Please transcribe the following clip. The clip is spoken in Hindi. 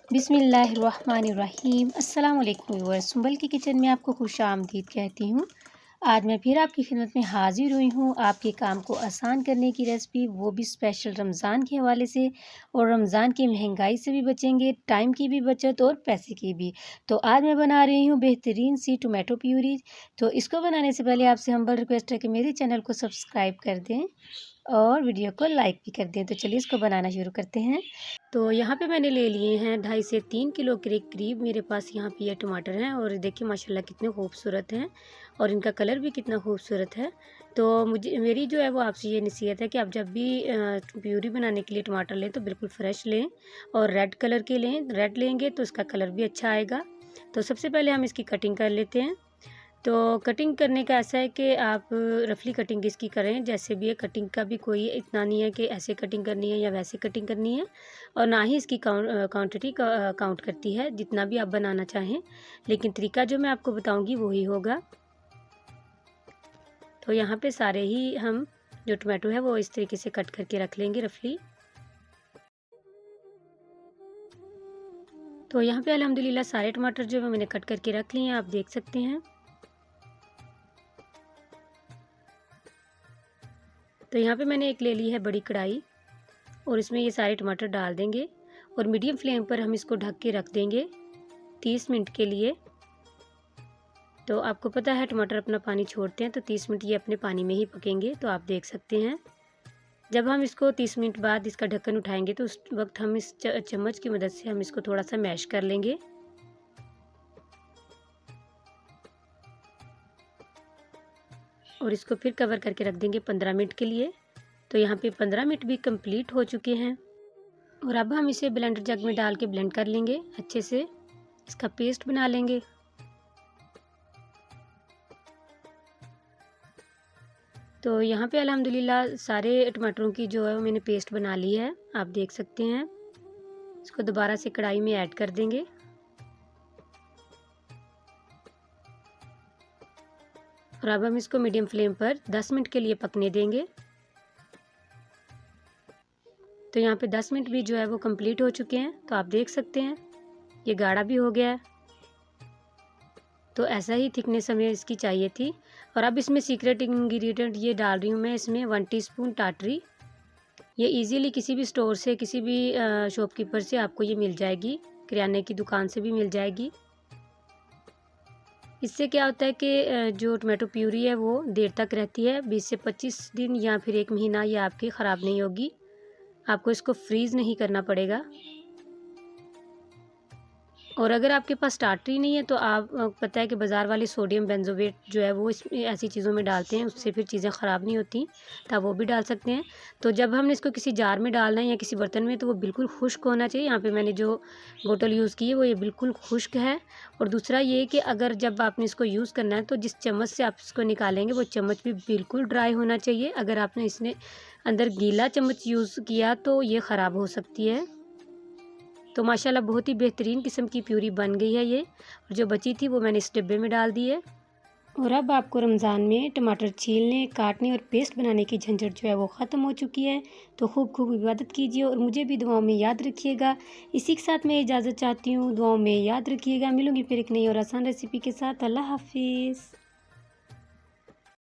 बिस्मिल्लाहिर्रहमानिर्रहीम। अस्सलाम वालेकुम व्यूअर्स, सुंबल की किचन में आपको खुशामदीद कहती हूँ। आज मैं फिर आपकी खिदमत में हाजिर हुई हूँ आपके काम को आसान करने की रेसिपी, वो भी स्पेशल रमज़ान के हवाले से। और रमज़ान की महंगाई से भी बचेंगे, टाइम की भी बचत और पैसे की भी। तो आज मैं बना रही हूँ बेहतरीन सी टोमेटो प्यूरी। तो इसको बनाने से पहले आपसे हम्बल रिक्वेस्ट है कि मेरे चैनल को सब्सक्राइब कर दें और वीडियो को लाइक भी कर दें। तो चलिए इसको बनाना शुरू करते हैं। तो यहाँ पे मैंने ले लिए हैं 2.5 से 3 किलो के करीब मेरे पास यहाँ पे ये टमाटर हैं। और देखिए माशाल्लाह कितने खूबसूरत हैं और इनका कलर भी कितना खूबसूरत है। तो मेरी जो है वो आपसे ये नसीहत है कि आप जब भी प्यूरी बनाने के लिए टमाटर लें तो बिल्कुल फ्रेश लें और रेड कलर के लें। रेड लेंगे तो इसका कलर भी अच्छा आएगा। तो सबसे पहले हम इसकी कटिंग कर लेते हैं। तो कटिंग करने का ऐसा है कि आप रफली कटिंग इसकी करें, जैसे भी है। कटिंग का भी कोई इतना नहीं है कि ऐसे कटिंग करनी है या वैसे कटिंग करनी है, और ना ही इसकी क्वांटिटी काउंट करती है, जितना भी आप बनाना चाहें। लेकिन तरीका जो मैं आपको बताऊंगी वही होगा। तो यहाँ पे सारे ही हम जो टमाटो है वो इस तरीके से कट करके रख लेंगे रफली। तो यहाँ पे अल्हम्दुलिल्लाह सारे टमाटर जो है मैंने कट करके रख लिए हैं, आप देख सकते हैं। तो यहाँ पे मैंने एक ले ली है बड़ी कढ़ाई और इसमें ये सारे टमाटर डाल देंगे और मीडियम फ्लेम पर हम इसको ढक के रख देंगे 30 मिनट के लिए। तो आपको पता है टमाटर अपना पानी छोड़ते हैं, तो 30 मिनट ये अपने पानी में ही पकेंगे। तो आप देख सकते हैं जब हम इसको 30 मिनट बाद इसका ढक्कन उठाएंगे तो उस वक्त हम इस चम्मच की मदद से हम इसको थोड़ा सा मैश कर लेंगे। और इसको फिर कवर करके रख देंगे 15 मिनट के लिए। तो यहाँ पे 15 मिनट भी कंप्लीट हो चुके हैं और अब हम इसे ब्लेंडर जग में डाल के ब्लेंड कर लेंगे, अच्छे से इसका पेस्ट बना लेंगे। तो यहाँ पे अल्हम्दुलिल्लाह सारे टमाटरों की जो है वो मैंने पेस्ट बना ली है, आप देख सकते हैं। इसको दोबारा से कढ़ाई में ऐड कर देंगे और अब हम इसको मीडियम फ्लेम पर 10 मिनट के लिए पकने देंगे। तो यहाँ पे 10 मिनट भी जो है वो कंप्लीट हो चुके हैं। तो आप देख सकते हैं ये गाढ़ा भी हो गया है। तो ऐसा ही थिकनेस हमें इसकी चाहिए थी। और अब इसमें सीक्रेट इंग्रेडिएंट ये डाल रही हूँ मैं, इसमें 1 टीस्पून टाटरी। ये इजीली किसी भी स्टोर से, किसी भी शॉपकीपर से आपको ये मिल जाएगी, किराने की दुकान से भी मिल जाएगी। इससे क्या होता है कि जो टमाटो प्यूरी है वो देर तक रहती है, 20 से 25 दिन या फिर 1 महीना ये आपकी ख़राब नहीं होगी। आपको इसको फ्रीज़ नहीं करना पड़ेगा। और अगर आपके पास स्टार्टर ही नहीं है तो आप पता है कि बाज़ार वाले सोडियम बेंजोएट जो है वो इसमें ऐसी चीज़ों में डालते हैं, उससे फिर चीज़ें ख़राब नहीं होती, तो आप वो भी डाल सकते हैं। तो जब हमने इसको किसी जार में डालना है या किसी बर्तन में तो वो बिल्कुल खुश्क होना चाहिए। यहाँ पे मैंने जो बोतल यूज़ की है वो ये बिल्कुल खुश्क है। और दूसरा ये कि अगर जब आपने इसको यूज़ करना है तो जिस चम्मच से आप इसको निकालेंगे वो चम्मच भी बिल्कुल ड्राई होना चाहिए। अगर आपने इसने अंदर गीला चम्मच यूज़ किया तो ये ख़राब हो सकती है। तो माशाल्लाह बहुत ही बेहतरीन किस्म की प्यूरी बन गई है ये। और जो बची थी वो मैंने इस डिब्बे में डाल दी है। और अब आपको रमज़ान में टमाटर छीलने, काटने और पेस्ट बनाने की झंझट जो है वो ख़त्म हो चुकी है। तो खूब खूब इबादत कीजिए और मुझे भी दुआओं में याद रखिएगा। इसी के साथ मैं इजाज़त चाहती हूँ, दुआओं में याद रखिएगा। मिलूँगी फिर एक नई और आसान रेसिपी के साथ। अल्लाह हाफ़िज़।